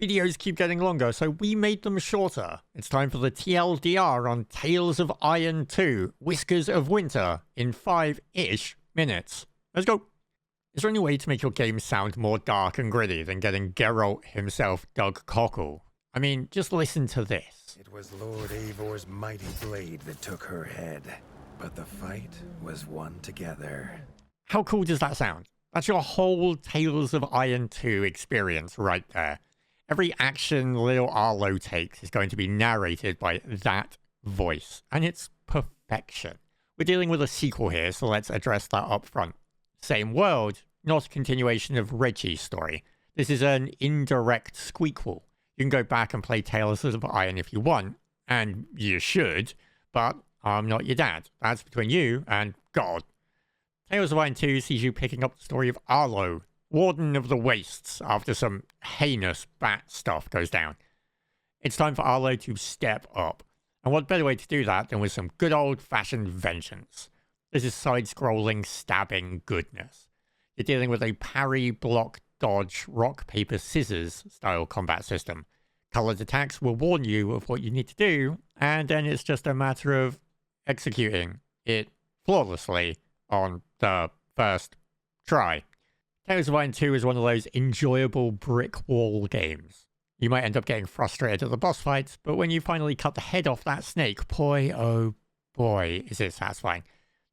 Videos keep getting longer, so we made them shorter. It's time for the TLDR on Tales of Iron 2, Whiskers of Winter, in 5-ish minutes. Let's go! Is there any way to make your game sound more dark and gritty than getting Geralt himself, Doug Cockle? I mean, just listen to this. It was Lord Eivor's mighty blade that took her head, but the fight was won together. How cool does that sound? That's your whole Tales of Iron 2 experience right there. Every action little Arlo takes is going to be narrated by that voice, and it's perfection. We're dealing with a sequel here, so let's address that up front. Same world, not a continuation of Reggie's story. This is an indirect squeakquel. You can go back and play Tales of Iron if you want, and you should, but I'm not your dad. That's between you and God. Tales of Iron 2 sees you picking up the story of Arlo, Warden of the Wastes, after some heinous bat stuff goes down. It's time for Arlo to step up. And what better way to do that than with some good old-fashioned vengeance? This is side-scrolling, stabbing goodness. You're dealing with a parry, block, dodge, rock, paper, scissors style combat system. Colored attacks will warn you of what you need to do, and then it's just a matter of executing it flawlessly on the first try. Tales of Iron 2 is one of those enjoyable brick wall games. You might end up getting frustrated at the boss fights, but when you finally cut the head off that snake, boy, oh boy, is it satisfying.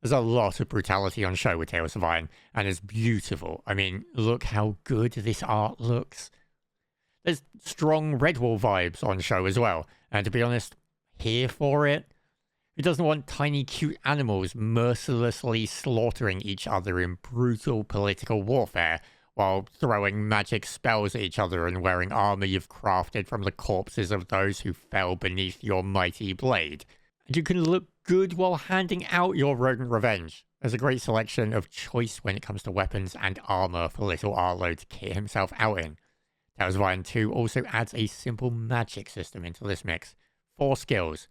There's a lot of brutality on show with Tales of Iron, and it's beautiful. I mean, look how good this art looks. There's strong Redwall vibes on show as well, and to be honest, here for it. Who doesn't want tiny cute animals mercilessly slaughtering each other in brutal political warfare while throwing magic spells at each other and wearing armor you've crafted from the corpses of those who fell beneath your mighty blade? And you can look good while handing out your rodent revenge. There's a great selection of choice when it comes to weapons and armor for little Arlo to kit himself out in. Tales of Iron 2 also adds a simple magic system into this mix. 4 skills: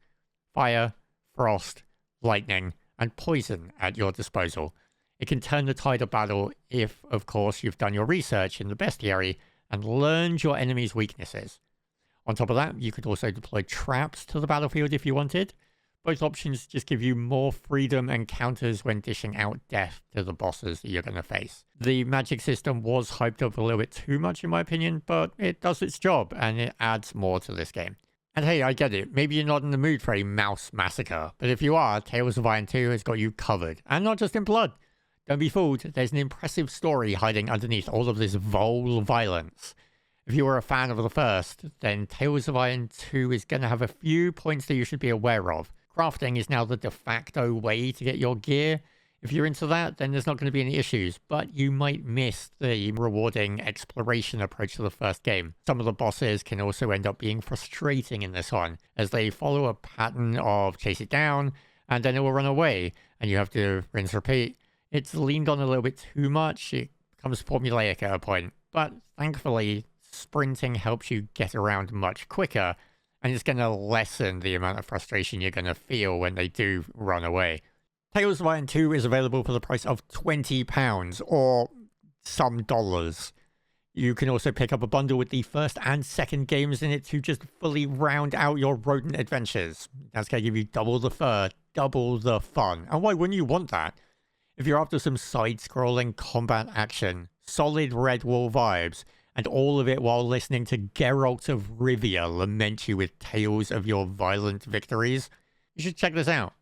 fire, frost, lightning, and poison at your disposal. It can turn the tide of battle if, of course, you've done your research in the bestiary and learned your enemy's weaknesses. On top of that, you could also deploy traps to the battlefield if you wanted. Both options just give you more freedom and counters when dishing out death to the bosses that you're going to face. The magic system was hyped up a little bit too much in my opinion, but it does its job and it adds more to this game. And hey, I get it, maybe you're not in the mood for a mouse massacre, but if you are, Tales of Iron 2 has got you covered, and not just in blood. Don't be fooled, there's an impressive story hiding underneath all of this vile violence. If you were a fan of the first, then Tales of Iron 2 is going to have a few points that you should be aware of. Crafting is now the de facto way to get your gear. If you're into that, then there's not going to be any issues, but you might miss the rewarding exploration approach to the first game. Some of the bosses can also end up being frustrating in this one, as they follow a pattern of chase it down, and then it will run away, and you have to rinse repeat. It's leaned on a little bit too much, it becomes formulaic at a point, but thankfully, sprinting helps you get around much quicker, and it's going to lessen the amount of frustration you're going to feel when they do run away. Tales of Iron 2 is available for the price of £20, or some dollars. You can also pick up a bundle with the first and second games in it to just fully round out your rodent adventures. That's going to give you double the fur, double the fun. And why wouldn't you want that? If you're after some side-scrolling combat action, solid Redwall vibes, and all of it while listening to Geralt of Rivia lament you with tales of your violent victories, you should check this out.